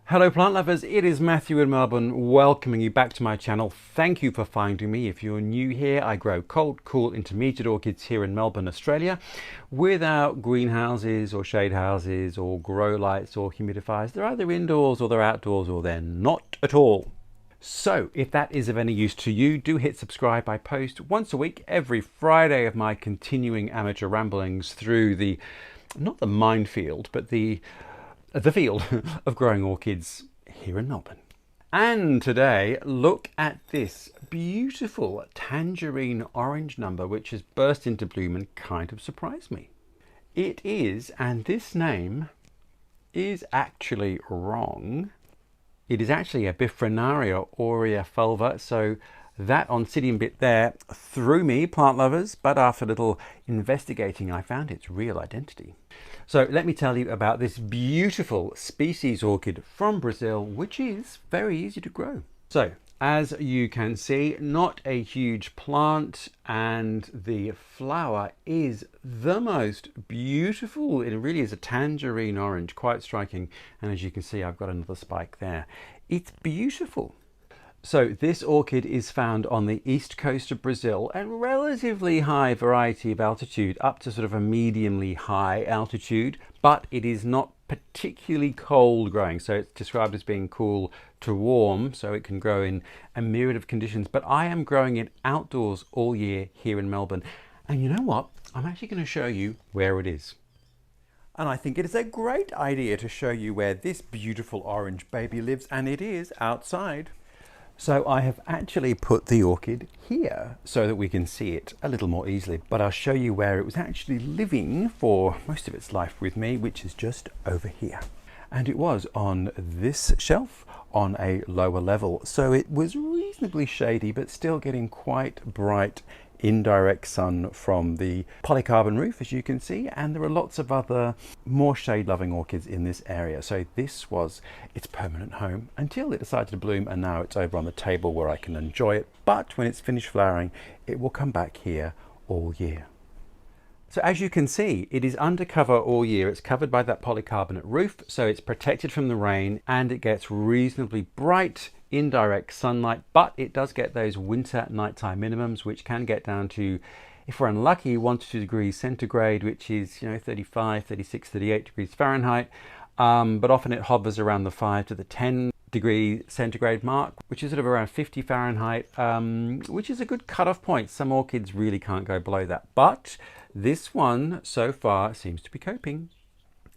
Hello plant lovers, it is Matthew in Melbourne welcoming you back to my channel. Thank you for finding me. If you're new here, I grow cold, cool, intermediate orchids here in Melbourne, Australia without greenhouses or shade houses or grow lights or humidifiers. They're either indoors or they're outdoors or they're not at all. So if that is of any use to you, do hit subscribe. I post once a week, every Friday, of my continuing amateur ramblings through the, not the minefield, but the field of growing orchids here in Melbourne. And today, look at this beautiful tangerine orange number, which has burst into bloom and kind of surprised me. It is, and this name is actually wrong. It is actually a Bifrenaria aureofulva, so that oncidium bit there threw me, plant lovers, but after a little investigating, I found its real identity. So let me tell you about this beautiful species orchid from Brazil, which is very easy to grow. So as you can see, not a huge plant, and the flower is the most beautiful. It really is a tangerine orange, quite striking. And as you can see, I've got another spike there. It's beautiful. So this orchid is found on the east coast of Brazil at relatively high variety of altitude, up to sort of a mediumly high altitude, but it is not particularly cold growing. So it's described as being cool to warm, so it can grow in a myriad of conditions. But I am growing it outdoors all year here in Melbourne. And you know what? I'm actually going to show you where it is. And I think it is a great idea to show you where this beautiful orange baby lives, and it is outside. So I have actually put the orchid here so that we can see it a little more easily, but I'll show you where it was actually living for most of its life with me, which is just over here. And it was on this shelf on a lower level, so it was reasonably shady but still getting quite bright indirect sun from the polycarbon roof, as you can see, and there are lots of other more shade loving orchids in this area. So this was its permanent home until it decided to bloom, and now it's over on the table where I can enjoy it. But when it's finished flowering, it will come back here all year. So as you can see, it is undercover all year. It's covered by that polycarbonate roof, so it's protected from the rain, and it gets reasonably bright indirect sunlight, but it does get those winter nighttime minimums, which can get down to, if we're unlucky, 1 to 2 degrees centigrade, which is 35, 36, 38 degrees Fahrenheit, but often it hovers around the 5 to the 10 degree centigrade mark, which is sort of around 50 Fahrenheit, which is a good cutoff point. Some orchids really can't go below that, but this one so far seems to be coping.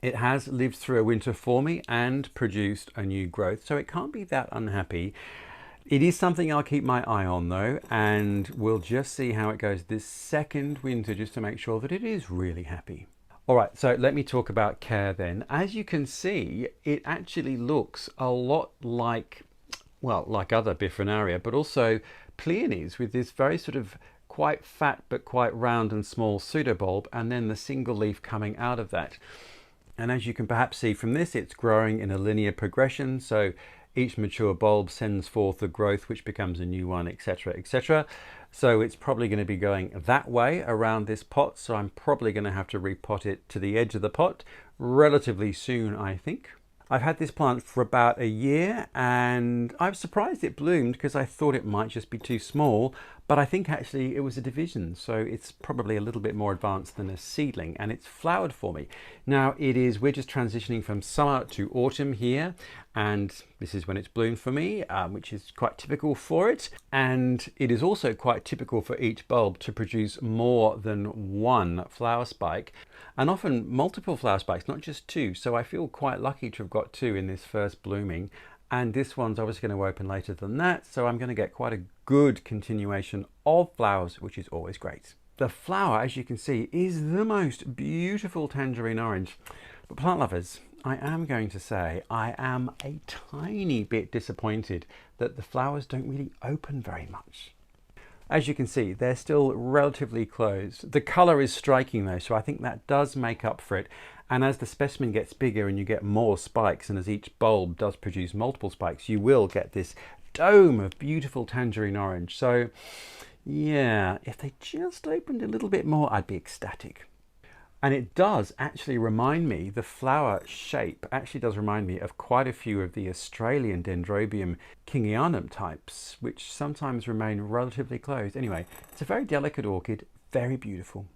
It has lived through a winter for me and produced a new growth, so it can't be that unhappy. It is something I'll keep my eye on though, and we'll just see how it goes this second winter, just to make sure that it is really happy. All right, so let me talk about care then. As you can see, it actually looks a lot like, well, like other Bifrenaria, but also Peonies, with this very sort of quite fat but quite round and small pseudobulb, and then the single leaf coming out of that. And as you can perhaps see from this, it's growing in a linear progression. So each mature bulb sends forth a growth, which becomes a new one, etc., etc. So it's probably going to be going that way around this pot. So I'm probably going to have to repot it to the edge of the pot relatively soon, I think. I've had this plant for about a year, and I was surprised it bloomed because I thought it might just be too small, but I think actually it was a division, so it's probably a little bit more advanced than a seedling, and it's flowered for me. Now we're just transitioning from summer to autumn here, and this is when it's bloomed for me, which is quite typical for it. And it is also quite typical for each bulb to produce more than one flower spike, and often multiple flower spikes, not just two. So I feel quite lucky to have got two in this first blooming. And this one's obviously going to open later than that, so I'm going to get quite a good continuation of flowers, which is always great. The flower, as you can see, is the most beautiful tangerine orange. But plant lovers, I am going to say I am a tiny bit disappointed that the flowers don't really open very much. As you can see, they're still relatively closed. The color is striking though, so I think that does make up for it. And as the specimen gets bigger and you get more spikes, and as each bulb does produce multiple spikes, you will get this dome of beautiful tangerine orange. So yeah, if they just opened a little bit more, I'd be ecstatic. And it does actually remind me, the flower shape actually does remind me of quite a few of the Australian Dendrobium kingianum types, which sometimes remain relatively closed. Anyway, it's a very delicate orchid, very beautiful.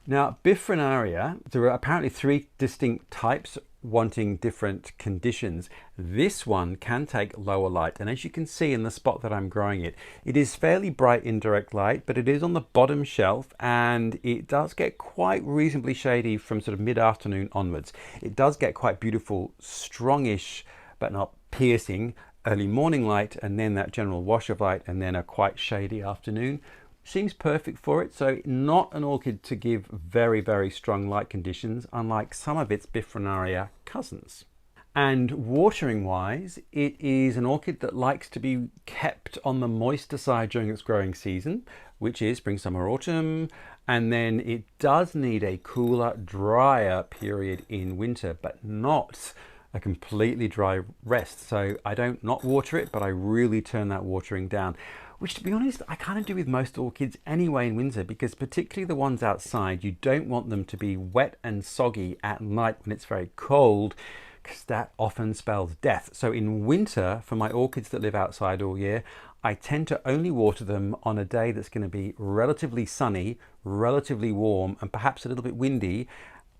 Now, Bifrenaria, there are apparently 3 distinct types wanting different conditions. This one can take lower light, and as you can see in the spot that I'm growing it, it is fairly bright indirect light, but it is on the bottom shelf and it does get quite reasonably shady from sort of mid-afternoon onwards. It does get quite beautiful, strongish, but not piercing, early morning light, and then that general wash of light, and then a quite shady afternoon. Seems perfect for it. So not an orchid to give very, very strong light conditions, unlike some of its Bifrenaria cousins. And watering wise, it is an orchid that likes to be kept on the moister side during its growing season, which is spring, summer, autumn. And then it does need a cooler, drier period in winter, but not a completely dry rest. So I don't not water it, but I really turn that watering down, which, to be honest, I kind of do with most orchids anyway in winter, because particularly the ones outside, you don't want them to be wet and soggy at night when it's very cold, because that often spells death. So in winter, for my orchids that live outside all year, I tend to only water them on a day that's going to be relatively sunny, relatively warm, and perhaps a little bit windy.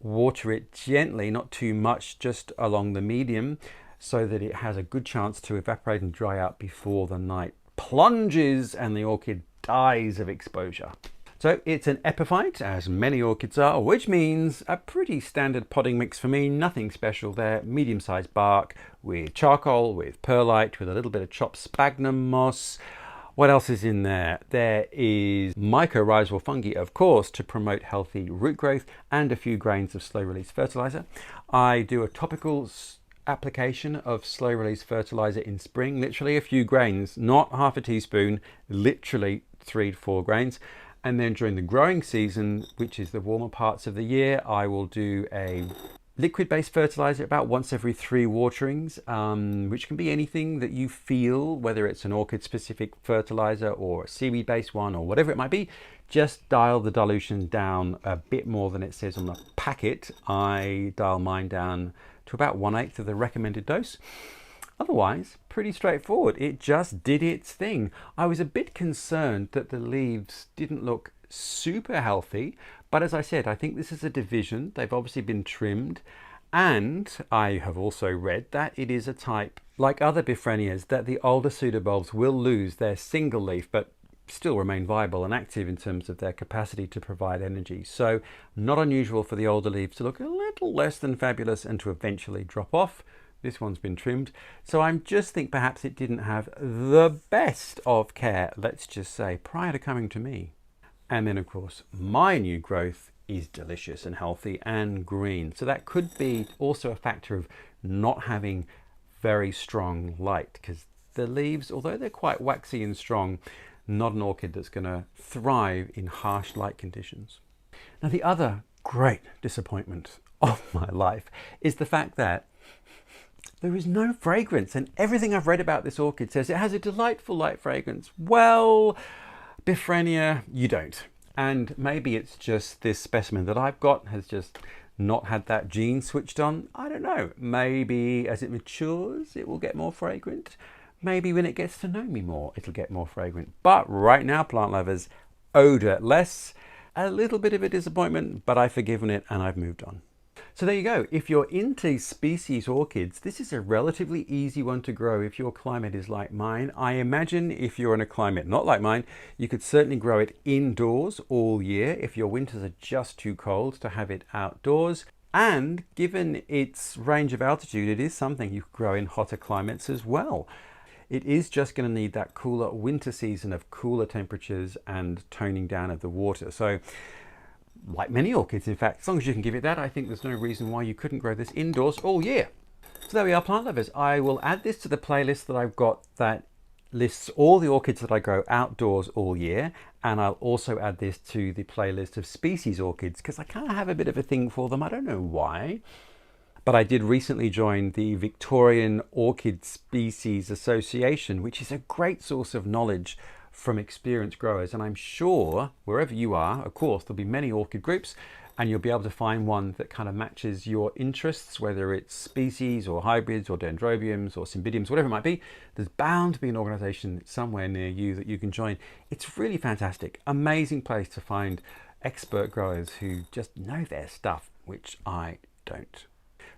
Water it gently, not too much, just along the medium, so that it has a good chance to evaporate and dry out before the night plunges and the orchid dies of exposure. So it's an epiphyte, as many orchids are, which means a pretty standard potting mix for me. Nothing special there. Medium-sized bark with charcoal, with perlite, with a little bit of chopped sphagnum moss. What else is in there? There is mycorrhizal fungi, of course, to promote healthy root growth, and a few grains of slow-release fertilizer. I do a topical application of slow release fertilizer in spring, literally a few grains, not half a teaspoon, literally 3 to 4 grains. And then during the growing season, which is the warmer parts of the year, I will do a liquid-based fertilizer about once every 3 waterings, which can be anything that you feel, whether it's an orchid-specific fertilizer or a seaweed-based one or whatever it might be. Just dial the dilution down a bit more than it says on the packet. I dial mine down to about 1/8 of the recommended dose. Otherwise, pretty straightforward. It just did its thing. I was a bit concerned that the leaves didn't look super healthy, but as I said, I think this is a division. They've obviously been trimmed, and I have also read that it is a type, like other Bifrenias, that the older pseudobulbs will lose their single leaf, but still remain viable and active in terms of their capacity to provide energy. So not unusual for the older leaves to look a little less than fabulous and to eventually drop off. This one's been trimmed, so I just think perhaps it didn't have the best of care, let's just say, prior to coming to me. And then of course my new growth is delicious and healthy and green, so that could be also a factor of not having very strong light, because the leaves, although they're quite waxy and strong, not an orchid that's going to thrive in harsh light conditions. Now, the other great disappointment of my life is the fact that there is no fragrance, and everything I've read about this orchid says it has a delightful light fragrance. Well, Bifrenia, you don't. And maybe it's just this specimen that I've got has just not had that gene switched on. I don't know. Maybe as it matures, it will get more fragrant. Maybe when it gets to know me more, it'll get more fragrant. But right now, plant lovers, odorless. A little bit of a disappointment, but I've forgiven it and I've moved on. So there you go. If you're into species orchids, this is a relatively easy one to grow if your climate is like mine. I imagine if you're in a climate not like mine, you could certainly grow it indoors all year if your winters are just too cold to have it outdoors. And given its range of altitude, it is something you could grow in hotter climates as well. It is just going to need that cooler winter season of cooler temperatures and toning down of the water. So like many orchids, in fact, as long as you can give it that, I think there's no reason why you couldn't grow this indoors all year. So there we are, plant lovers. I will add this to the playlist that I've got that lists all the orchids that I grow outdoors all year. And I'll also add this to the playlist of species orchids, because I kind of have a bit of a thing for them. I don't know why. But I did recently join the Victorian Orchid Species Association, which is a great source of knowledge from experienced growers. And I'm sure wherever you are, of course, there'll be many orchid groups. and you'll be able to find one that kind of matches your interests, whether it's species or hybrids or dendrobiums or cymbidiums, whatever it might be. There's bound to be an organization somewhere near you that you can join. It's really fantastic, amazing place to find expert growers who just know their stuff, which I don't.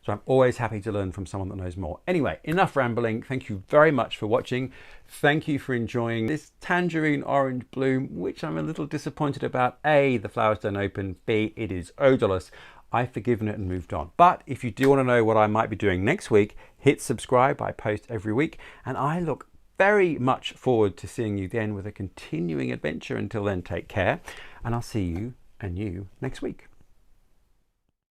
So I'm always happy to learn from someone that knows more. Anyway, enough rambling. Thank you very much for watching. Thank you for enjoying this tangerine orange bloom, which I'm a little disappointed about. A, the flowers don't open. B, it is odorless. I've forgiven it and moved on. But if you do want to know what I might be doing next week, hit subscribe. I post every week, and I look very much forward to seeing you then with a continuing adventure. Until then, take care, and I'll see you and you next week.